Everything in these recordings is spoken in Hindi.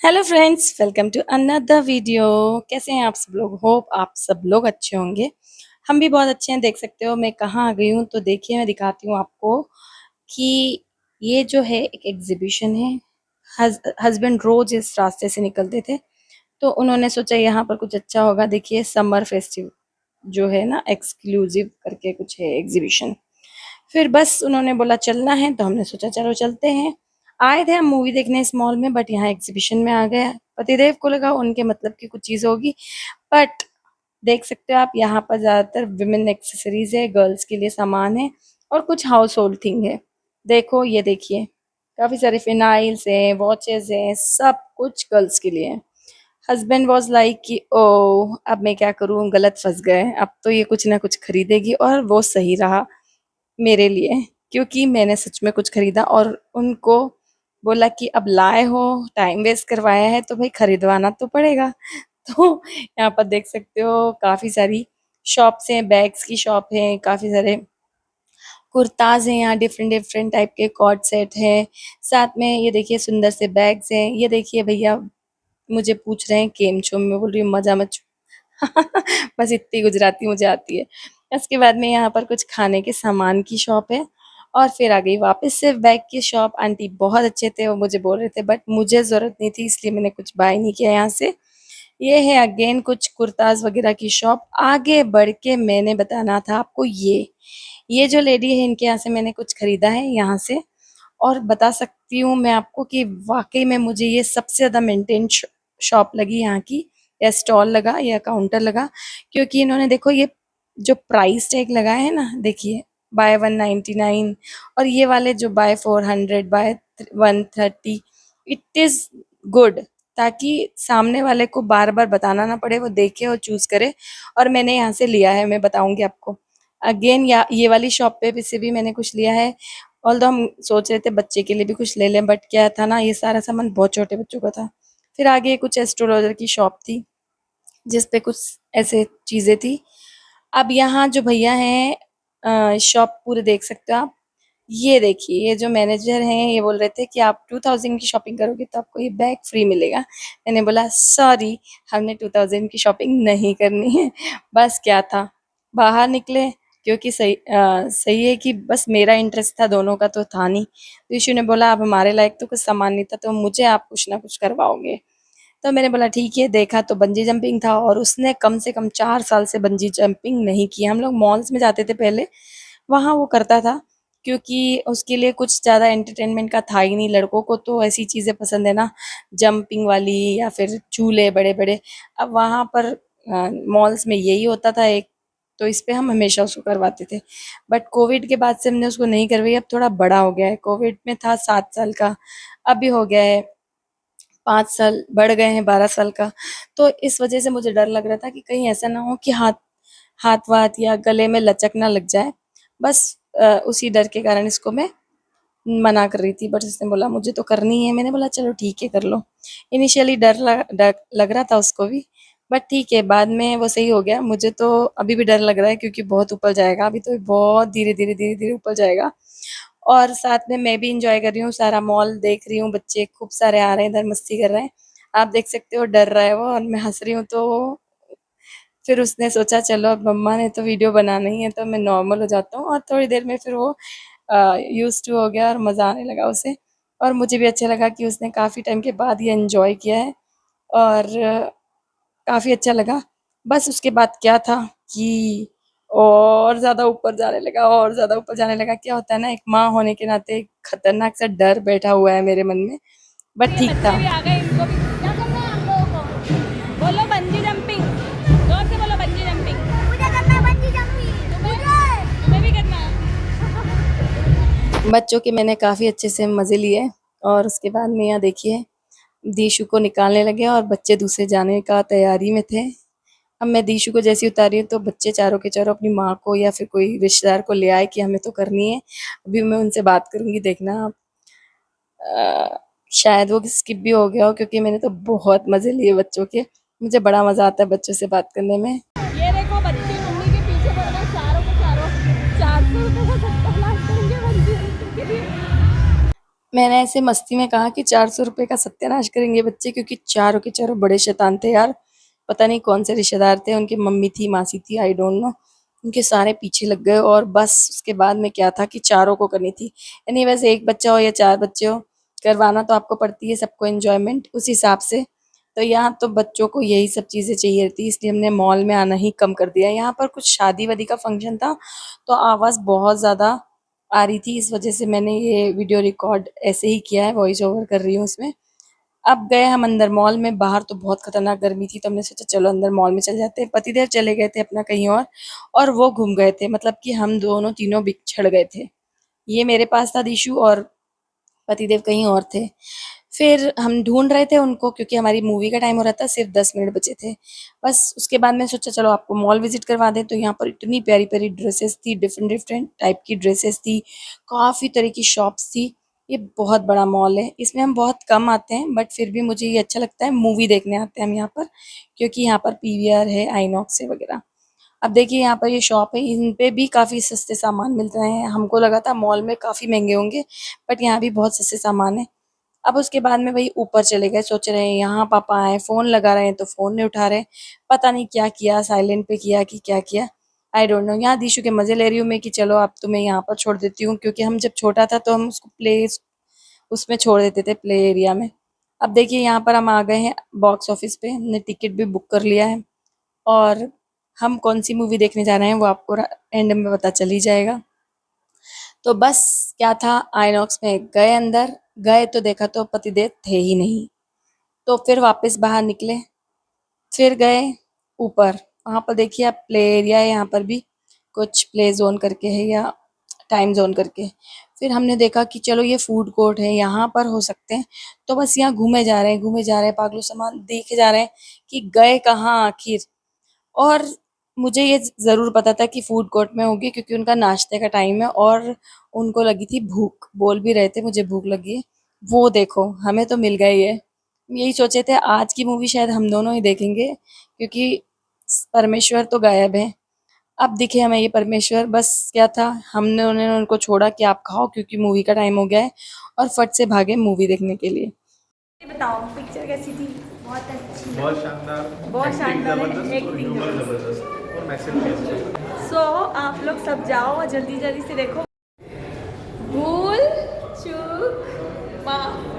Hello friends, welcome to another video. कैसे हैं आप सब लोग? होप आप सब लोग अच्छे होंगे। हम भी बहुत अच्छे हैं। देख सकते हो मैं कहाँ आ गई हूँ, तो देखिए मैं दिखाती हूँ आपको कि ये जो है एक एग्जीबिशन है। हस्बैंड रोज इस रास्ते से निकलते थे, तो उन्होंने सोचा यहाँ पर कुछ अच्छा होगा। देखिए समर फेस्टिव जो है ना, एक्सक्लूसिव करके कुछ है एग्जीबिशन। फिर बस उन्होंने बोला चलना है, तो हमने सोचा चलो चलते हैं। आए थे हम मूवी देखने इस मॉल में, बट यहाँ एग्जीबिशन में आ गए। पतिदेव को लगा उनके मतलब की कुछ चीज़ होगी, बट देख सकते हो आप यहाँ पर ज़्यादातर विमेन एक्सेसरीज है, गर्ल्स के लिए सामान है और कुछ हाउस होल्ड थिंग है। देखो ये देखिए, काफ़ी सारे फिनाइल्स हैं, वॉचेस हैं, सब कुछ गर्ल्स के लिए है। हस्बैंड वॉज लाइक कि ओ अब मैं क्या करूँ, गलत फंस गए, अब तो ये कुछ ना कुछ खरीदेगी। और वो सही रहा मेरे लिए, क्योंकि मैंने सच में कुछ खरीदा और उनको बोला कि अब लाए हो, टाइम वेस्ट करवाया है तो भाई खरीदवाना तो पड़ेगा। तो यहाँ पर देख सकते हो काफ़ी सारी शॉप्स हैं, बैग्स की शॉप है, काफ़ी सारे कुर्ताज हैं यहाँ, डिफरेंट डिफरेंट टाइप के कॉर्ड सेट है। साथ में ये देखिए सुंदर से बैग्स हैं। ये देखिए भैया मुझे पूछ रहे हैं केम छो, मैं बोल रही हूँ मजा मत बस इतनी गुजराती मुझे आती है। उसके बाद में यहाँ पर कुछ खाने के सामान की शॉप है और फिर आ गई वापस से बैग की शॉप। आंटी बहुत अच्छे थे, वो मुझे बोल रहे थे, बट मुझे ज़रूरत नहीं थी इसलिए मैंने कुछ बाय नहीं किया यहाँ से। ये है अगेन कुछ कुर्ताज वगैरह की शॉप। आगे बढ़ के मैंने बताना था आपको, ये जो लेडी है इनके यहाँ से मैंने कुछ खरीदा है यहाँ से। और बता सकती हूँ मैं आपको कि वाकई में मुझे ये सबसे ज़्यादा मेंटेन शॉप लगी यहाँ की, या स्टॉल लगा या काउंटर लगा। क्योंकि इन्होंने देखो ये जो प्राइस टैग लगाए है ना, देखिए बाय 199 और ये वाले जो by 400 by 130, it is good, ताकि सामने वाले को बार बार बताना ना पड़े, वो देखे और चूज करे। और मैंने यहाँ से लिया है, मैं बताऊंगी आपको अगेन। या ये वाली शॉप पे से भी मैंने कुछ लिया है। ऑल हम सोच रहे थे बच्चे के लिए भी कुछ ले लें, बट क्या था ना, ये सारा सामान बहुत छोटे बच्चों का था। फिर आगे कुछ एस्ट्रोलॉजर की शॉप थी जिस पे कुछ ऐसे चीज़ें थी। अब यहाँ जो भैया हैं शॉप पूरे देख सकते हो आप। ये देखिए, ये जो मैनेजर हैं ये बोल रहे थे कि आप 2000 की शॉपिंग करोगे तो आपको ये बैग फ्री मिलेगा। मैंने बोला सॉरी, हमने 2000 की शॉपिंग नहीं करनी है। बस क्या था, बाहर निकले, क्योंकि सही है कि बस मेरा इंटरेस्ट था, दोनों का तो था नहीं। तो यीशु ने बोला अब हमारे लायक तो कुछ सामान नहीं था, तो मुझे आप कुछ ना कुछ करवाओगे। तो मैंने बोला ठीक है। देखा तो बंजी जंपिंग था और उसने कम से कम 4 साल से बंजी जंपिंग नहीं की। हम लोग मॉल्स में जाते थे पहले, वहाँ वो करता था, क्योंकि उसके लिए कुछ ज़्यादा एंटरटेनमेंट का था ही नहीं। लड़कों को तो ऐसी चीज़ें पसंद है ना, जंपिंग वाली या फिर झूले बड़े बड़े। अब वहाँ पर मॉल्स में यही होता था एक, तो इस पे हम हमेशा उसको करवाते थे। बट कोविड के बाद से हमने उसको नहीं करवाई। अब थोड़ा बड़ा हो गया है, कोविड में था 7 साल का, अभी हो गया है 5 साल, बढ़ गए हैं 12 साल का। तो इस वजह से मुझे डर लग रहा था कि कहीं ऐसा ना हो कि हाथ हाथ वाथ या गले में लचक ना लग जाए। बस उसी डर के कारण इसको मैं मना कर रही थी, बट उसने बोला मुझे तो करनी है। मैंने बोला चलो ठीक है कर लो। इनिशियली डर लग रहा था उसको भी, बट ठीक है बाद में वो सही हो गया। मुझे तो अभी भी डर लग रहा है क्योंकि बहुत ऊपर जाएगा, अभी तो बहुत धीरे धीरे धीरे धीरे ऊपर जाएगा। और साथ में मैं भी इंजॉय कर रही हूँ, सारा मॉल देख रही हूँ, बच्चे खूब सारे आ रहे हैं इधर, मस्ती कर रहे हैं। आप देख सकते हो डर रहा है वो और मैं हंस रही हूँ। तो फिर उसने सोचा चलो अब मम्मा ने तो वीडियो बनाना ही है तो मैं नॉर्मल हो जाता हूँ, और थोड़ी देर में फिर वो यूज टू हो गया और मज़ा आने लगा उसे। और मुझे भी अच्छा लगा कि उसने काफ़ी टाइम के बाद ये एंजॉय किया है और काफ़ी अच्छा लगा। बस उसके बाद क्या था कि और ज़्यादा ऊपर जाने लगा, और ज़्यादा ऊपर जाने लगा। क्या होता है ना, एक माँ होने के नाते एक खतरनाक सा डर बैठा हुआ है मेरे मन में, बट ठीक था। बच्चे भी आ गए, इनको भी क्या करना है हम लोगों को? बोलो बंजी जंपिंग, जोर से बोलो बंजी जंपिंग। मुझे करना है बंजी जंपिंग, तुम्हें भी करना है। बच्चों के मैंने काफ़ी अच्छे से मज़े लिए और उसके बाद में यहाँ देखिए दीशु को निकालने लगे और बच्चे दूसरे जाने का तैयारी में थे। अब मैं दीशु को जैसी उतारी तो बच्चे चारों के चारों अपनी माँ को या फिर कोई रिश्तेदार को ले आए कि हमें तो करनी है। अभी मैं उनसे बात करूंगी, देखना आप। शायद वो स्किप भी हो गया हो, क्योंकि मैंने तो बहुत मज़े लिए बच्चों के। मुझे बड़ा मज़ा आता है बच्चों से बात करने में। ये देखो बच्चे मम्मी के पीछे पड़ गए, चारों के चारों 400 रुपये का सट्टा प्लान करेंगे बंजी जंपिंग के लिए। मैंने ऐसे मस्ती में कहा कि 400 रुपये का सत्यानाश करेंगे बच्चे, क्योंकि चारों के चारों बड़े शैतान थे यार। पता नहीं कौन से रिश्तेदार थे, उनकी मम्मी थी, मासी थी, आई डोंट नो। उनके सारे पीछे लग गए और बस उसके बाद में क्या था कि चारों को करनी थी। एनीवेज, एक बच्चा हो या 4 बच्चे हो, करवाना तो आपको पड़ती है सबको एन्जॉयमेंट उस हिसाब से। तो यहाँ तो बच्चों को यही सब चीज़ें चाहिए थी, इसलिए हमने मॉल में आना ही कम कर दिया। यहाँ पर कुछ शादी-वादी का फंक्शन था, तो आवाज़ बहुत ज़्यादा आ रही थी, इस वजह से मैंने ये वीडियो रिकॉर्ड ऐसे ही किया है, वॉइस ओवर कर रही हूँ इसमें। अब गए हम अंदर मॉल में, बाहर तो बहुत खतरनाक गर्मी थी, तो हमने सोचा चलो अंदर मॉल में चल जाते हैं। पतिदेव चले गए थे अपना कहीं और वो घूम गए थे, मतलब कि हम दोनों तीनों बिछड़ गए थे। ये मेरे पास था दिशु और पतिदेव कहीं और थे। फिर हम ढूंढ रहे थे उनको, क्योंकि हमारी मूवी का टाइम हो रहा था, सिर्फ 10 मिनट बचे थे बस। उसके बाद मैं सोचा चलो आपको मॉल विजिट करवा दें। तो यहाँ पर इतनी प्यारी प्यारी ड्रेसेस थी, डिफरेंट डिफरेंट टाइप की ड्रेसेस थी, काफ़ी तरह की शॉप्स थी। ये बहुत बड़ा मॉल है, इसमें हम बहुत कम आते हैं, बट फिर भी मुझे ये अच्छा लगता है। मूवी देखने आते हैं हम यहाँ पर, क्योंकि यहाँ पर पीवीआर है, आईनॉक्स है वगैरह। अब देखिए यहाँ पर ये शॉप है, इन पे भी काफ़ी सस्ते सामान मिल रहे हैं। हमको लगा था मॉल में काफ़ी महंगे होंगे, बट यहाँ भी बहुत सस्ते सामान है। अब उसके बाद में वही ऊपर चले गए, सोच रहे हैं यहाँ पापा आए, फ़ोन लगा रहे हैं तो फ़ोन नहीं उठा रहे। पता नहीं क्या किया, साइलेंट पे किया कि क्या किया, आई डोंट नो। यहाँ दिशु के मज़े ले रही हूँ मैं कि चलो अब तुम्हें यहाँ पर छोड़ देती हूँ, क्योंकि हम जब छोटा था तो हम उसको प्ले उसमें छोड़ देते थे, प्ले एरिया में। अब देखिए यहाँ पर हम आ गए हैं बॉक्स ऑफिस पे, हमने टिकट भी बुक कर लिया है और हम कौन सी मूवी देखने जा रहे हैं वो आपको एंड में पता चल ही जाएगा। तो बस क्या था, आइनॉक्स में गए, अंदर गए तो देखा तो पतिदेव थे ही नहीं। तो फिर वापस बाहर निकले, फिर गए ऊपर। वहाँ पर देखिए आप, प्ले एरिया है, यहाँ पर भी कुछ प्ले जोन करके है या टाइम जोन करके। फिर हमने देखा कि चलो ये फूड कोर्ट है, यहाँ पर हो सकते हैं। तो बस यहाँ घूमे जा रहे हैं, घूमे जा रहे हैं, पागलों समान देखे जा रहे हैं कि गए कहाँ आखिर। और मुझे ये ज़रूर पता था कि फूड कोर्ट में होगी, क्योंकि उनका नाश्ते का टाइम है और उनको लगी थी भूख, बोल भी रहे थे मुझे भूख लगी है। वो देखो हमें तो मिल गई है। यही सोचे थे आज की मूवी शायद हम दोनों ही देखेंगे, क्योंकि परमेश्वर तो गायब है। अब दिखे हमें ये परमेश्वर, बस क्या था, हमने उन्होंने उनको छोड़ा कि आप खाओ क्योंकि मूवी का टाइम हो गया है, और फट से भागे मूवी देखने के लिए। ये बताओ पिक्चर कैसी थी? बहुत अच्छी। बहुत शानदार, बहुत एक्टिंग शानदार है, जबरदस्त और एक्टिंग ह्यूमर जबरदस्त। जबरदस्त और मैसेज भी अच्छा। सो आप लोग सब जाओ और जल्दी जल्दी से देखो। भूल चूक माफ।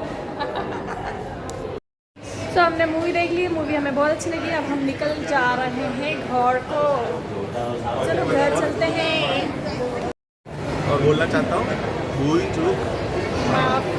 तो हमने मूवी देख ली, मूवी हमें बहुत अच्छी लगी। अब हम निकल जा रहे हैं घर को, चलो घर चलते हैं। और बोलना चाहता हूँ, भूल चूक माफ।